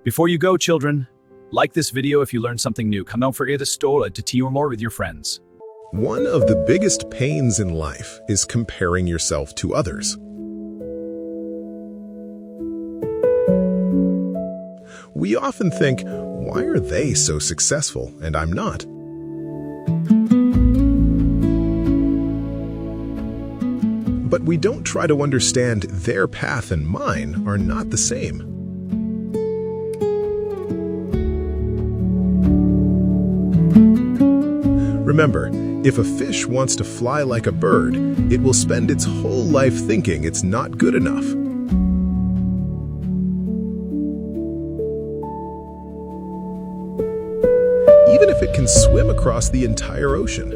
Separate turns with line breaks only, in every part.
Before you go, children, like this video if you learned something new. Don't forget to stole it to TMO with your friends.
One of the biggest pains in life is comparing yourself to others. We often think, why are they so successful and I'm not? But we don't try to understand their path and mine are not the same. Remember, if a fish wants to fly like a bird, it will spend its whole life thinking it's not good enough. Even if it can swim across the entire ocean.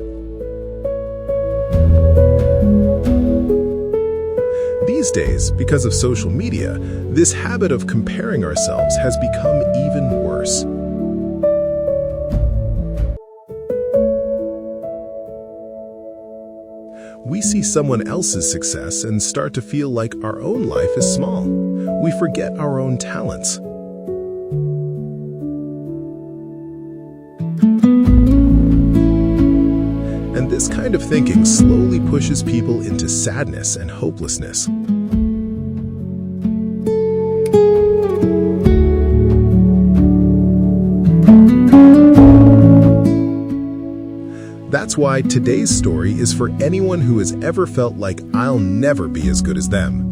These days, because of social media, this habit of comparing ourselves has become even worse. We see someone else's success and start to feel like our own life is small. We forget our own talents. And this kind of thinking slowly pushes people into sadness and hopelessness. That's why today's story is for anyone who has ever felt like I'll never be as good as them.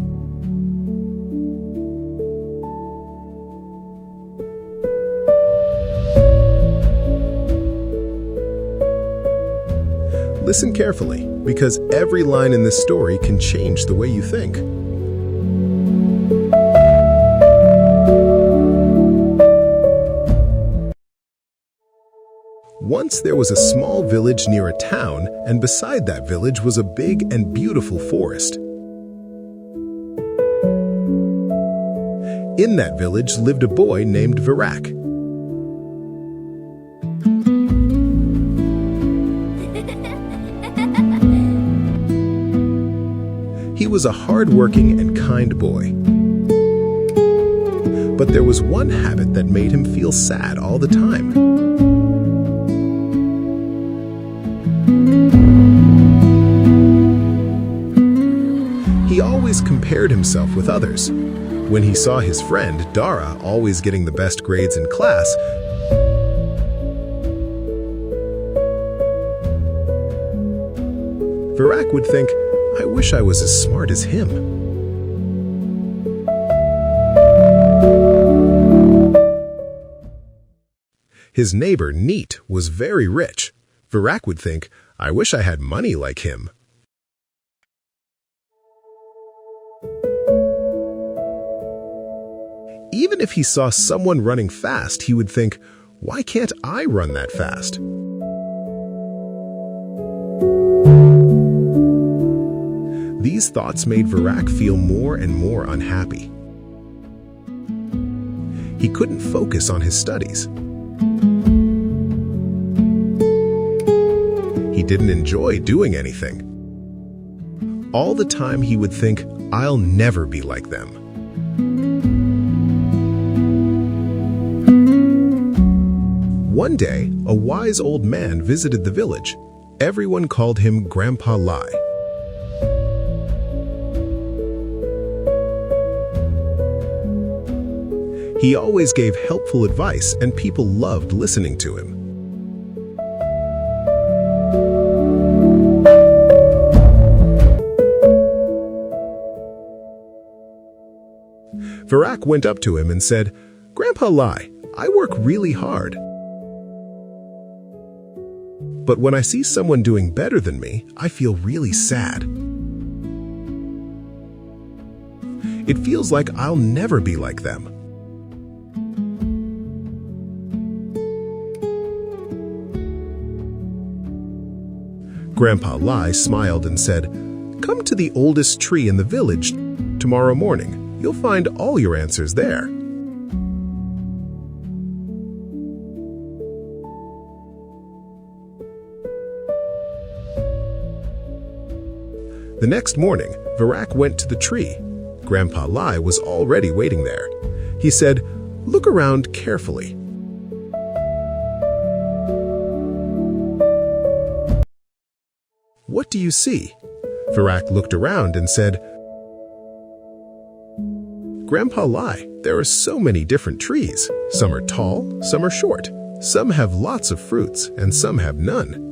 Listen carefully, because every line in this story can change the way you think. Once there was a small village near a town, and beside that village was a big and beautiful forest. In that village lived a boy named Virak. He was a hard-working and kind boy. But there was one habit that made him feel sad all the time. He always compared himself with others. When he saw his friend, Dara, always getting the best grades in class, Virak would think, I wish I was as smart as him. His neighbor, Neat, was very rich. Virak would think, I wish I had money like him. Even if he saw someone running fast, he would think, why can't I run that fast? These thoughts made Virak feel more and more unhappy. He couldn't focus on his studies. He didn't enjoy doing anything. All the time he would think, I'll never be like them. One day, a wise old man visited the village. Everyone called him Grandpa Lai. He always gave helpful advice, and people loved listening to him. Virak went up to him and said, Grandpa Lai, I work really hard. But when I see someone doing better than me, I feel really sad. It feels like I'll never be like them. Grandpa Lai smiled and said, Come to the oldest tree in the village tomorrow morning. You'll find all your answers there. The next morning, Virak went to the tree. Grandpa Lai was already waiting there. He said, Look around carefully. What do you see? Virak looked around and said, Grandpa Lai, there are so many different trees. Some are tall, some are short. Some have lots of fruits, and some have none.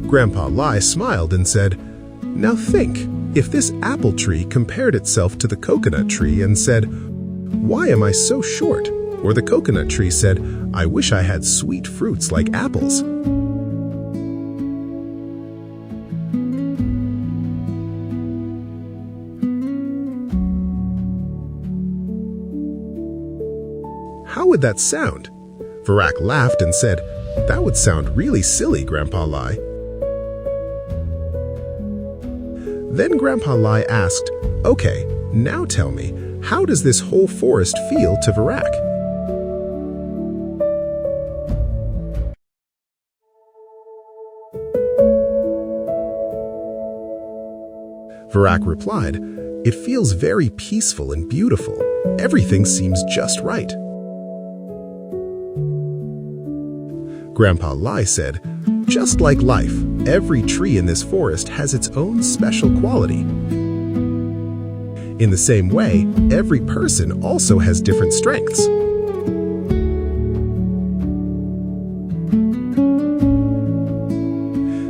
Grandpa Lai smiled and said, Now think, if this apple tree compared itself to the coconut tree and said, Why am I so short? Or the coconut tree said, I wish I had sweet fruits like apples. How would that sound? Virak laughed and said, That would sound really silly, Grandpa Lai. Then Grandpa Lai asked, Okay, now tell me, how does this whole forest feel to Virak? Virak replied, It feels very peaceful and beautiful. Everything seems just right. Grandpa Lai said, Just like life, every tree in this forest has its own special quality. In the same way, every person also has different strengths.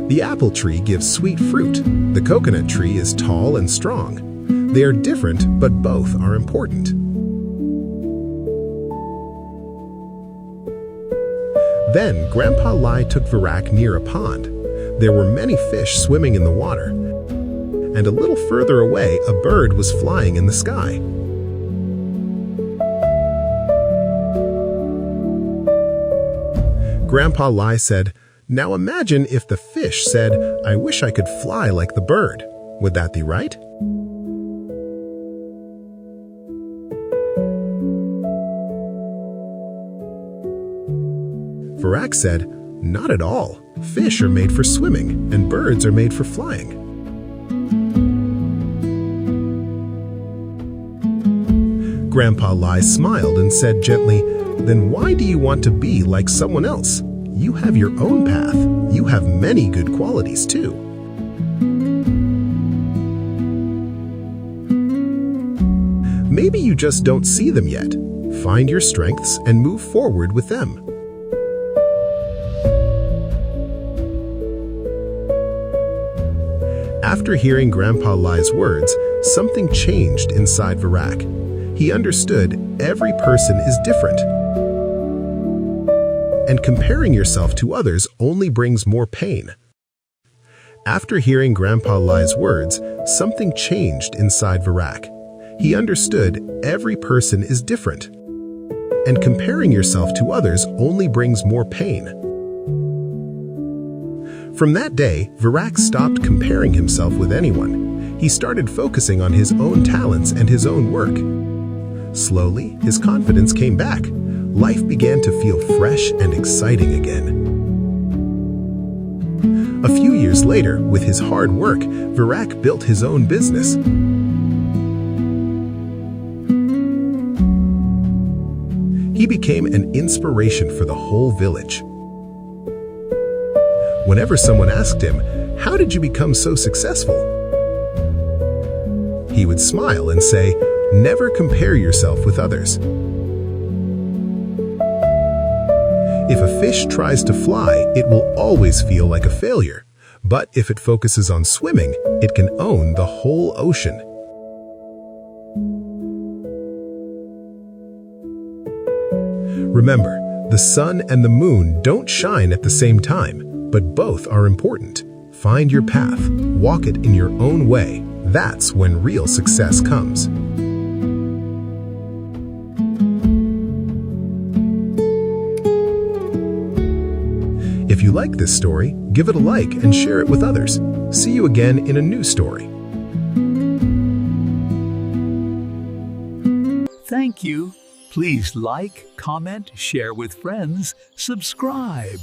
The apple tree gives sweet fruit. The coconut tree is tall and strong. They are different, but both are important. Then Grandpa Lai took Virak near a pond. There were many fish swimming in the water, and a little further away a bird was flying in the sky. Grandpa Lai said, Now imagine if the fish said, I wish I could fly like the bird. Would that be right? Virak said, Not at all. Fish are made for swimming, and birds are made for flying. Grandpa Lai smiled and said gently, Then why do you want to be like someone else? You have your own path. You have many good qualities too. Maybe you just don't see them yet. Find your strengths and move forward with them. After hearing Grandpa Lai's words, something changed inside Virak. He understood every person is different, and comparing yourself to others only brings more pain. After hearing Grandpa Lai's words, something changed inside Virak. He understood every person is different, and comparing yourself to others only brings more pain. From that day, Virak stopped comparing himself with anyone. He started focusing on his own talents and his own work. Slowly, his confidence came back. Life began to feel fresh and exciting again. A few years later, with his hard work, Virak built his own business. He became an inspiration for the whole village. Whenever someone asked him, How did you become so successful? He would smile and say, Never compare yourself with others. If a fish tries to fly, it will always feel like a failure. But if it focuses on swimming, it can own the whole ocean. Remember, the sun and the moon don't shine at the same time, but both are important. Find your path, walk it in your own way. That's when real success comes. If you like this story, give it a like and share it with others. See you again in a new story.
Thank you. Please like, comment, share with friends, subscribe.